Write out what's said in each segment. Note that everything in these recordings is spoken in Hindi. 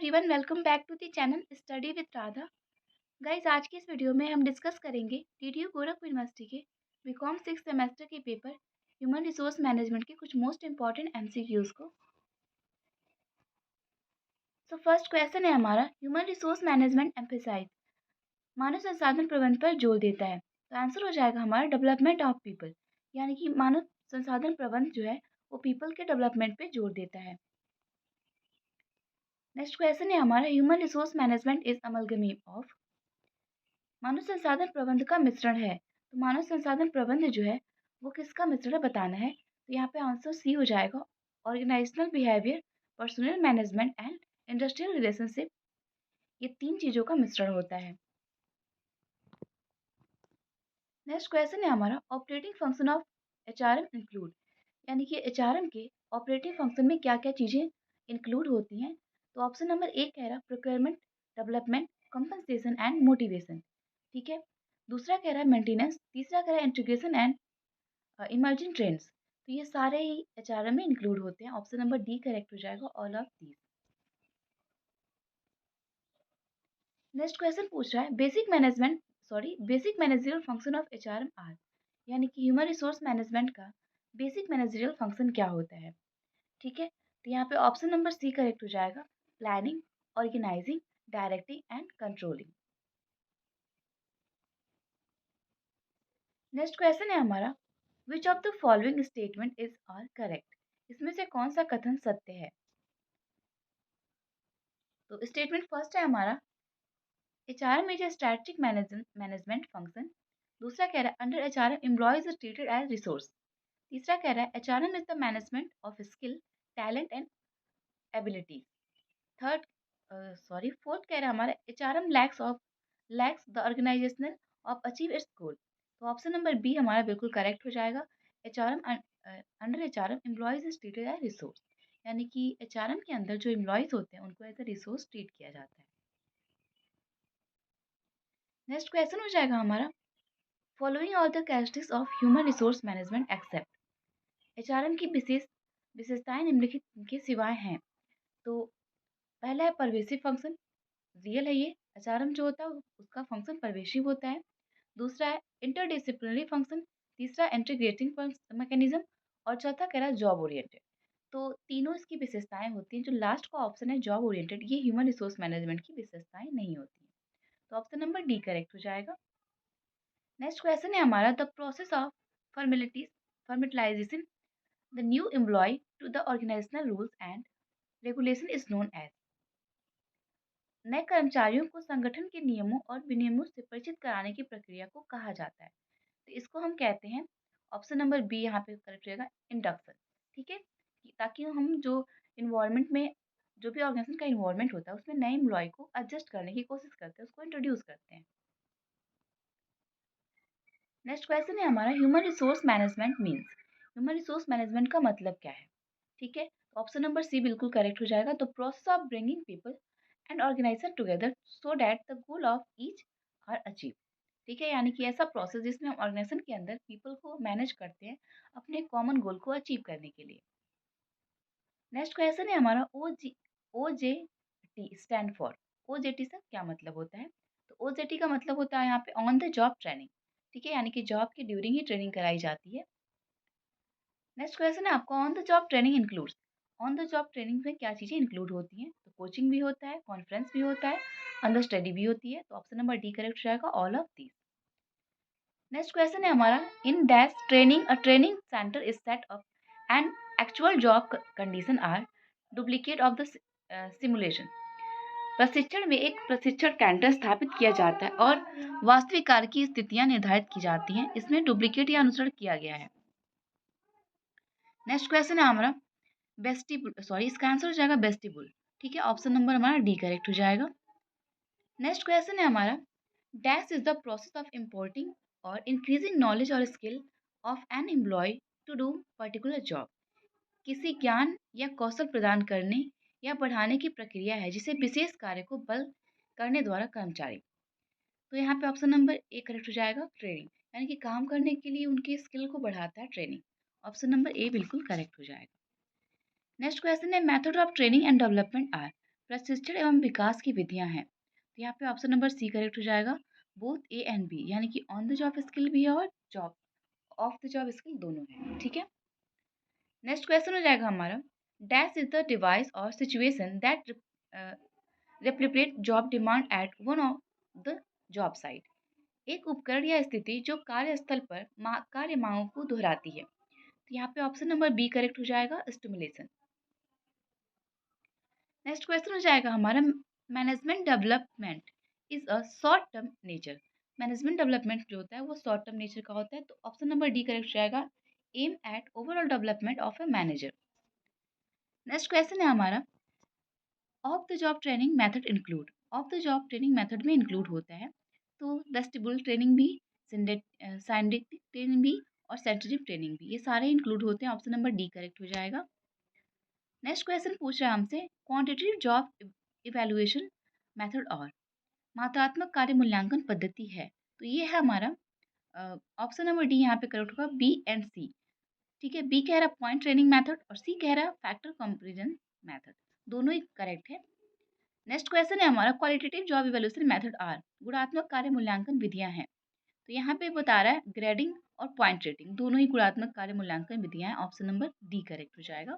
Everyone, welcome back to the channel study with Radha. Guys, आज की इस वीडियो में हम डिस्कस करेंगे डीडीयू गोरखपुर यूनिवर्सिटी के बीकॉम 6 सेमेस्टर के पेपर ह्यूमन रिसोर्स मैनेजमेंट के कुछ मोस्ट इंपॉर्टेंट एमसीक्यूज को। फर्स्ट क्वेश्चन है हमारा, ह्यूमन रिसोर्स मैनेजमेंट एम्फेसाइज मानव संसाधन प्रबंधन पर जोर देता है। तो आंसर हो जाएगा हमारा डेवलपमेंट ऑफ पीपल, यानी कि मानव संसाधन प्रबंधन जो है वो पीपल के डेवलपमेंट पे जोर देता है। नेक्स्ट क्वेश्चन है हमारा, human resource management is amalgam of. मानव संसाधन प्रबंध का मिश्रण है। तो मानव संसाधन प्रबंध जो है वो किसका मिश्रण बताना है। तो यहाँ पे आंसर सी हो जाएगा, organizational behaviour, personnel management and industrial relationship. ये तीन चीजों का मिश्रण होता है। नेक्स्ट क्वेश्चन है हमारा, operating function of HRM include, यानी कि एचआरएम के ऑपरेटिंग फंक्शन में क्या क्या चीजें इंक्लूड होती हैं। तो ऑप्शन नंबर एक कह रहा procurement, development, compensation and motivation. ठीक है। दूसरा कह रहा है मेंटेनेंस, तीसरा कह रहा है इंटीग्रेशन एंड इमर्जिंग ट्रेंड्स। तो ये सारे ही एचआरएम में इंक्लूड होते हैं। ऑप्शन नंबर डी करेक्ट हो जाएगा, all of these. Next question पूछ रहा है, basic managerial function of HRM are, यानी कि ह्यूमन रिसोर्स मैनेजमेंट का बेसिक मैनेजरियल फंक्शन क्या होता है। ठीक है। तो यहाँ पे ऑप्शन नंबर सी करेक्ट हो जाएगा, planning, organizing, directing and controlling. Next question है हमारा, which of the following statement is are correct, इसमें से कौन सा कथन सत्य है। तो स्टेटमेंट फर्स्ट है हमारा, HRM is a strategic management function. दूसरा कह रहा है under HRM employees is treated as resource. तीसरा कह रहा है HRM is the management of skill, talent and abilities. Third fourth कह रहा है हमारा, HRM lacks the organisational of achieve its goal. तो ऑप्शन नंबर बी हमारा बिल्कुल करेक्ट हो जाएगा, HRM under HRM employees is treated as resource, यानी कि एचआरएम के अंदर जो एम्प्लॉयज होते हैं उनको एज अ रिसोर्स ट्रीट किया जाता है। नेक्स्ट क्वेश्चन हो जाएगा हमारा, following all the characteristics of human resource management except. HRM की विशेषताएं निम्नलिखित के सिवाय हैं। तो पहला है परवेसिव फंक्शन, रियल है ये। एचआरएम जो होता है उसका फंक्शन परवेसिव होता है। दूसरा है इंटरडिसिप्लिनरी फंक्शन, तीसरा इंटीग्रेटिंग मैकेनिज्म, और चौथा कह रहा है जॉब ओरिएंटेड। तो तीनों इसकी विशेषताएं होती हैं। जो लास्ट का ऑप्शन है जॉब ओरिएंटेड, ये ह्यूमन रिसोर्स मैनेजमेंट की विशेषताएं नहीं होती हैं। तो ऑप्शन नंबर डी करेक्ट हो जाएगा। नेक्स्ट क्वेश्चन है हमारा, the process of formalisation the new employee to the organisational rules and regulation is known as. नए कर्मचारियों को संगठन के नियमों और विनियमों से परिचित कराने की प्रक्रिया को कहा जाता है। तो इसको हम कहते हैं, ऑप्शन नंबर बी यहाँ पे करेक्ट रहेगा, इंडक्शन। ठीक है। ताकि हम जो इन्वायरमेंट में, जो भी ऑर्गेनाइजेशन का इन्वायरमेंट होता है उसमें नए एम्प्लॉय को एडजस्ट करने की कोशिश करते हैं, उसको इंट्रोड्यूस करते हैं। नेक्स्ट क्वेश्चन है हमारा, human resource management means, human resource management का मतलब क्या है। ठीक है। ऑप्शन नंबर सी बिल्कुल करेक्ट हो जाएगा, तो process of bringing people and organization together so that the goal of each are achieve. ठीक है, यानी कि ऐसा प्रोसेस जिसमें हम ऑर्गेनाइजेशन के अंदर पीपल को मैनेज करते हैं अपने कॉमन गोल को अचीव करने के लिए। नेक्स्ट क्वेश्चन है हमारा, O J T stand for. O J T से क्या मतलब होता है। तो ओ जे टी का मतलब होता है यहाँ पे ऑन द जॉब ट्रेनिंग। ठीक है, यानी कि जॉब के ड्यूरिंग ही ट्रेनिंग कराई जाती है। नेक्स्ट क्वेश्चन है आपका, on the job training includes. On the job training में क्या चीज़ें इंक्लूड होती हैं। तो कोचिंग भी होता है, कॉन्फ्रेंस भी होता है, अंडर स्टडी भी होती है। तो ऑप्शन नंबर डी करेक्ट हो जाएगा, all of these. Next question है हमारा, in dash training a training centre is set up and actual job condition are duplicate of the simulation. प्रशिक्षण में एक प्रशिक्षण केंद्र स्थापित किया जाता है और वास्तविक कार्य की स्थितियां निर्धारित की जाती हैं। इसमें डुप्लीकेट या अनुसरण किया गया है। नेक्स्ट क्वेश्चन है हमारा, इसका आंसर हो जाएगा वेस्टिबुल। ठीक है, ऑप्शन नंबर हमारा डी करेक्ट हो जाएगा। नेक्स्ट क्वेश्चन है हमारा, dash is the process of importing और इंक्रीजिंग नॉलेज और skill of an employee to do particular job. किसी ज्ञान या कौशल प्रदान करने या बढ़ाने की प्रक्रिया है जिसे विशेष कार्य को बल करने द्वारा कर्मचारी। तो यहाँ पे ऑप्शन नंबर ए करेक्ट हो जाएगा, ट्रेनिंग, यानी कि काम करने के लिए उनकी स्किल को बढ़ाता है ट्रेनिंग। ऑप्शन नंबर ए बिल्कुल करेक्ट हो जाएगा। नेक्स्ट क्वेश्चन है, method of training and development are. प्रशिक्षण एवं विकास की विधियां हैं। तो यहाँ पे ऑप्शन नंबर सी करेक्ट हो जाएगा। बोथ ए एंड बी, यानी कि ऑन द जॉब स्किल भी है और job of the job skill दोनों है। ठीक है, नेक्स्ट क्वेश्चन हो जाएगा हमारा, डैश इज द डिवाइस और situation that replicate job demand eight one of the job site. एक उपकरण या स्थिति जो कार्यस्थल पर कार्य मांगों को दोहराती है। तो यहाँ पे ऑप्शन नंबर बी करेक्ट हो जाएगा, स्टिमुलेशन। नेक्स्ट क्वेश्चन हो जाएगा हमारा, management development is a short term nature. Management development जो होता है वो शॉर्ट टर्म नेचर का होता है। तो ऑप्शन नंबर डी करेक्ट हो जाएगा, aim at overall development of a manager. Next question है हमारा, off the job training method include. Off the job training method में इंक्लूड होता है तो वेस्टिबुल ट्रेनिंग भी, साइंटिफिक ट्रेनिंग भी और सेंसिटिव ट्रेनिंग भी, ये सारे इंक्लूड होते हैं। ऑप्शन नंबर डी करेक्ट हो जाएगा। नेक्स्ट क्वेश्चन पूछ रहा है हमसे, क्वांटिटेटिव जॉब इवैल्यूएशन मेथड और मात्रात्मक कार्य मूल्यांकन पद्धति है। तो ये है हमारा ऑप्शन नंबर डी यहाँ पे करेक्ट होगा, बी एंड सी। ठीक है, बी कह रहा है पॉइंट ट्रेनिंग मेथड और सी कह रहा है फैक्टर कंपैरिजन मेथड, दोनों ही करेक्ट है। नेक्स्ट क्वेश्चन है हमारा, qualitative job evaluation method are, गुणात्मक कार्य मूल्यांकन विधियां हैं। तो यहाँ पे बता रहा है ग्रेडिंग और पॉइंट रेटिंग दोनों ही गुणात्मक कार्य मूल्यांकन विधियां हैं। ऑप्शन नंबर डी करेक्ट हो जाएगा।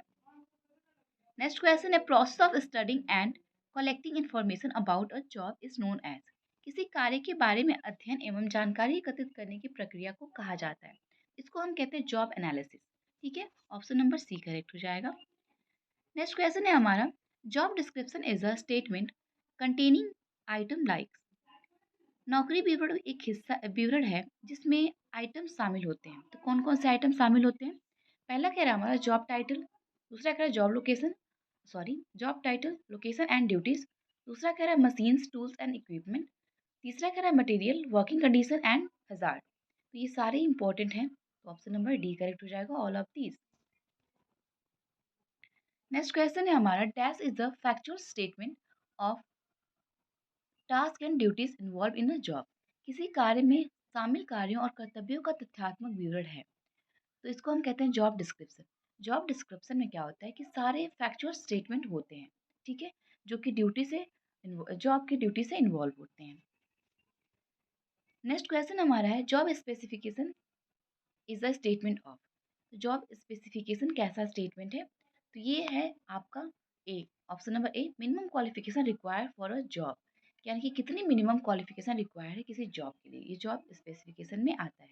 नेक्स्ट क्वेश्चन है, process of studying and collecting information about a job is known as. किसी कार्य के बारे में अध्ययन एवं जानकारी एकत्रित करने की प्रक्रिया को कहा जाता है, इसको हम कहते हैं जॉब एनालिसिस। ठीक है, ऑप्शन नंबर सी करेक्ट हो जाएगा। नेक्स्ट क्वेश्चन है हमारा, job description is a statement containing item like. नौकरी विवरण एक हिस्सा विवरण है जिसमें आइटम शामिल होते हैं। तो कौन कौन से आइटम शामिल होते हैं? पहला कह रहा है हमारा जॉब टाइटल, दूसरा कह रहा है job location, sorry job title, location and duties, दूसरा कह रहा है मशीन्स टूल्स एंड इक्विपमेंट, तीसरा कह रहा है material working condition and hazard. तो ये सारे इंपॉर्टेंट हैं, तो ऑप्शन नंबर डी करेक्ट हो जाएगा, all of these. Next question है हमारा, dash is the factual statement of task and duties involve in a job. किसी कार्य में शामिल कार्यों और कर्तव्यों का तथ्यात्मक विवरण है, तो इसको हम कहते हैं जॉब डिस्क्रिप्शन। जॉब डिस्क्रिप्शन में क्या होता है कि सारे फैक्चुअल स्टेटमेंट होते हैं, ठीक है, जो कि ड्यूटी से जॉब की ड्यूटी से इन्वॉल्व होते हैं। नेक्स्ट क्वेश्चन हमारा है, job specification is a statement of. Job specification कैसा स्टेटमेंट है? तो ये है आपका A, option number A, minimum qualification required for a job, यानी कि कितनी मिनिमम क्वालिफिकेशन रिक्वायर्ड है किसी जॉब के लिए, ये जॉब स्पेसिफिकेशन में आता है।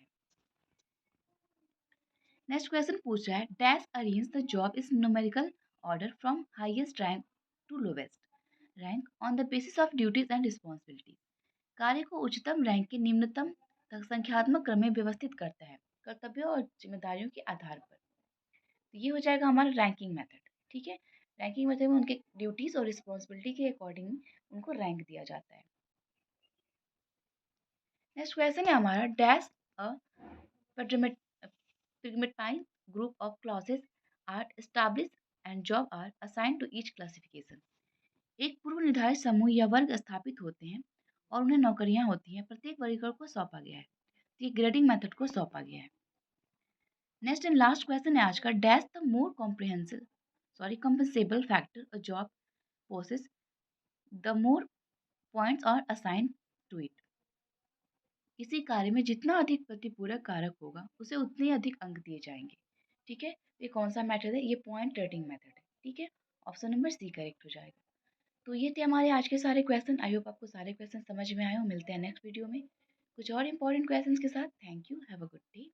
नेक्स्ट क्वेश्चन पूछ रहा है, dash arrange the job is numerical order from highest rank to lowest rank on the basis of duties and responsibility. कार्य को उच्चतम रैंक के निम्नतम तक संख्यात्मक क्रम में व्यवस्थित करता है कर्तव्यों और जिम्मेदारियों के आधार पर। तो ये हो जाएगा हमारा रैंकिंग मेथड। ठीक है, रैंकिंग मेथड में उनके ड्यूटीज और रिस्पॉन्सिबिलिटी के अकॉर्डिंग उनको रैंक दिया जाता है। नेक्स्ट क्वेश्चन है हमारा, dash a predetermined group of clauses are established and job are assigned to each classification। एक पूर्व निर्धारित समूह या वर्ग स्थापित होते हैं और उन्हें नौकरियां होती हैं, प्रत्येक वर्गीकरण को सौंपा गया है। तो ये ग्रेडिंग मेथड को सौंपा गया है। नेक्स्ट एंड लास्ट क्वेश्चन है आज का, dash the more comprehensive compensable factor a job possesses the more points are assigned to it. किसी कार्य में जितना अधिक प्रतिपूरक कारक होगा उसे उतने ही अधिक अंक दिए जाएंगे। ठीक है, ये कौन सा मेथड है? ये पॉइंट रेटिंग मेथड है। ठीक है, ऑप्शन नंबर सी करेक्ट हो जाएगा। तो ये थे हमारे आज के सारे क्वेश्चन। आई होप आपको सारे क्वेश्चन समझ में आए हो। मिलते हैं नेक्स्ट वीडियो में कुछ और इंपॉर्टेंट क्वेश्चंस के साथ। Thank you, have a good day.